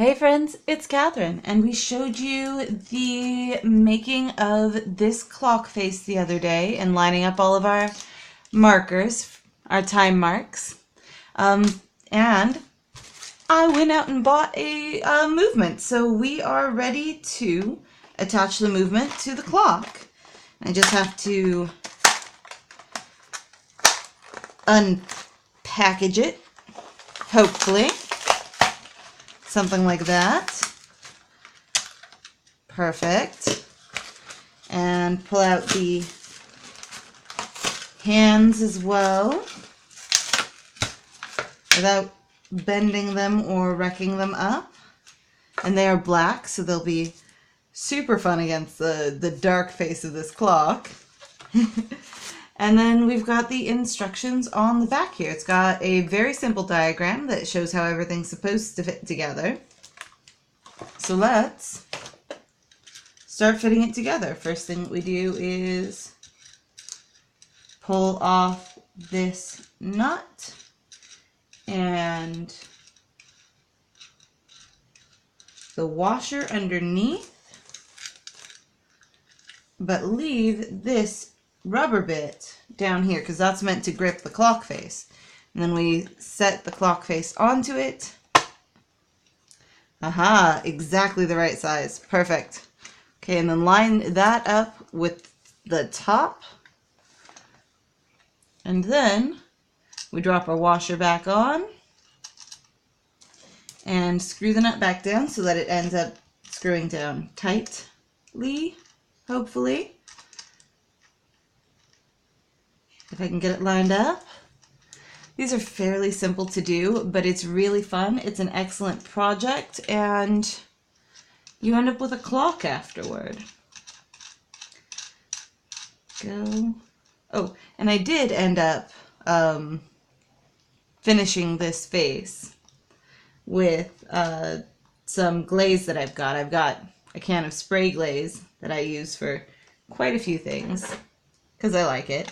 Hey friends, it's Catherine, and we showed you the making of this clock face the other day and lining up all of our markers, our time marks. And I went out and bought a movement, so we are ready to attach the movement to the clock. I just have to unpackage it, hopefully. Something like that. Perfect. And pull out the hands as well without bending them or wrecking them up. And they are black, so they'll be super fun against the dark face of this clock. And then we've got the instructions on the back here. It's got a very simple diagram that shows how everything's supposed to fit together. So let's start fitting it together. First thing that we do is pull off this nut and the washer underneath, but leave this rubber bit down here because that's meant to grip the clock face. And then we set the clock face onto it. Aha, exactly the right size. Perfect. Okay, and then line that up with the top. And then we drop our washer back on and screw the nut back down so that it ends up screwing down tightly, hopefully. If I can get it lined up. These are fairly simple to do, but it's really fun. It's an excellent project, and you end up with a clock afterward. Go. Oh, and I did end up finishing this face with some glaze that I've got. I've got a can of spray glaze that I use for quite a few things because I like it.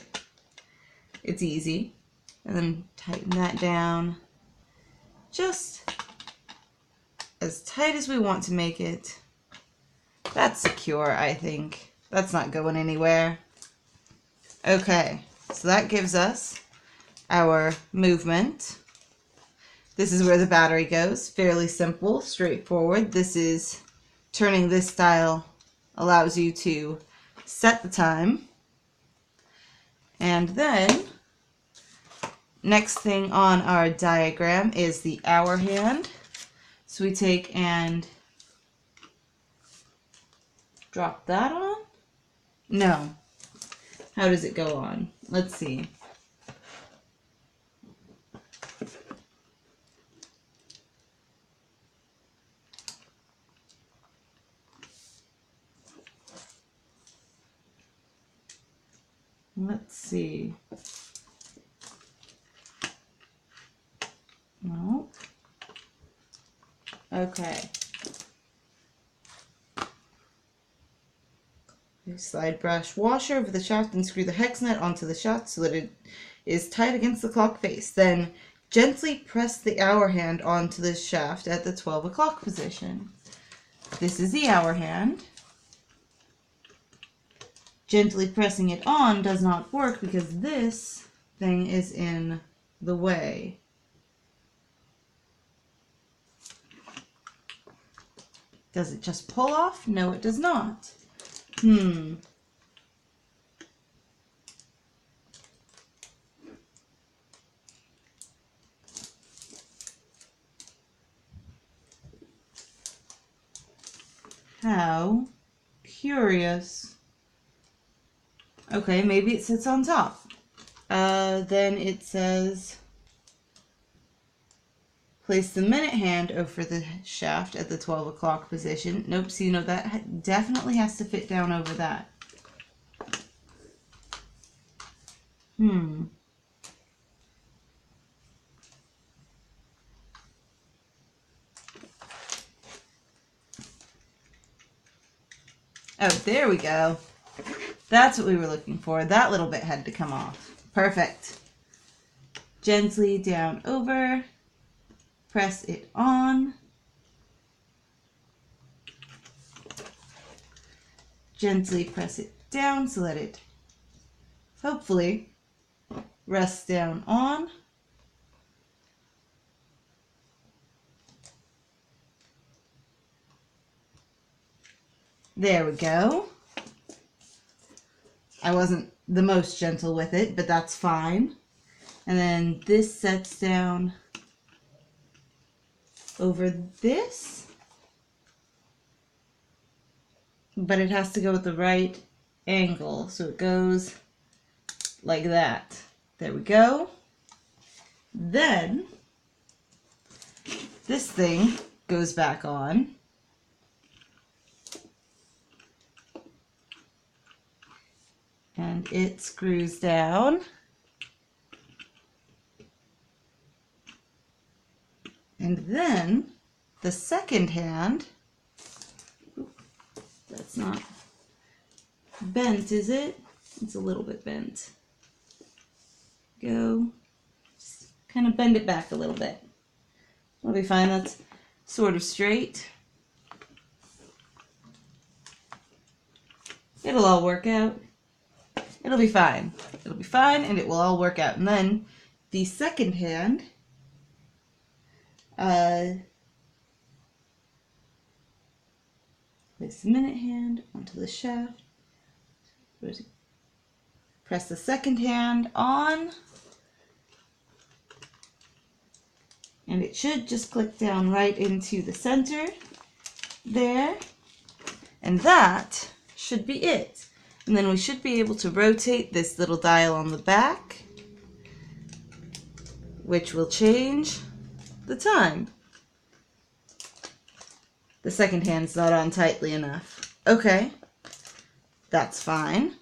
It's easy. And then tighten that down just as tight as we want to make it. That's secure, I think. That's not going anywhere. Okay, so that gives us our movement. This is where the battery goes. Fairly simple, straightforward. This is turning this dial allows you to set the time. And then next thing on our diagram is the hour hand. So we take and drop that on. No. How does it go on? Let's see. Let's see. No. Okay. Slide brush washer over the shaft and screw the hex nut onto the shaft so that it is tight against the clock face. Then gently press the hour hand onto the shaft at the 12 o'clock position. This is the hour hand. Gently pressing it on does not work because this thing is in the way. Does it just pull off? No, it does not. How curious. Okay, maybe it sits on top. Then it says place the minute hand over the shaft at the 12 o'clock position. Nope, so you know that definitely has to fit down over that. Oh, there we go. That's what we were looking for. That little bit had to come off. Perfect. Gently down over. Press it on. gently press it down so that it hopefully rests down on. There we go. I wasn't the most gentle with it, but that's fine. And then this sets down over this, but it has to go with the right angle, so it goes like that. There we go. Then this thing goes back on. And it screws down. And then the second hand, that's not bent, is it? It's a little bit bent. Go, just kind of bend it back a little bit. It'll be fine, that's sort of straight. It'll all work out. It'll be fine. It'll be fine and it will all work out. And then the second hand, place the minute hand onto the shaft. Press the second hand on. And it should just click down right into the center there. And that should be it. And then we should be able to rotate this little dial on the back, which will change the time. The second hand's not on tightly enough. Okay, that's fine.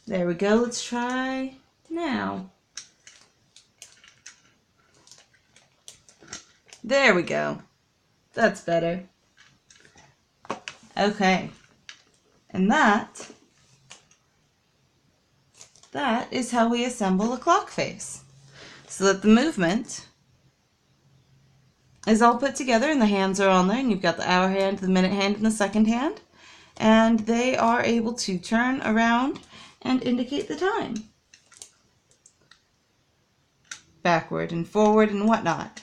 There we go. Let's try now. There we go. That's better. Okay. And that is how we assemble a clock face. So that the movement is all put together and the hands are on there, and you've got the hour hand, the minute hand, and the second hand. And they are able to turn around and indicate the time. Backward and forward and whatnot.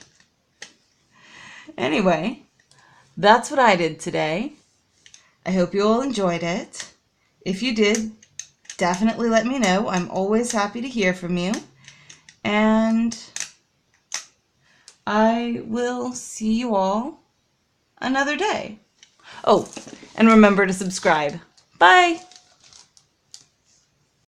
Anyway, that's what I did today. I hope you all enjoyed it. If you did, definitely let me know. I'm always happy to hear from you. And I will see you all another day. Oh, and remember to subscribe. Bye!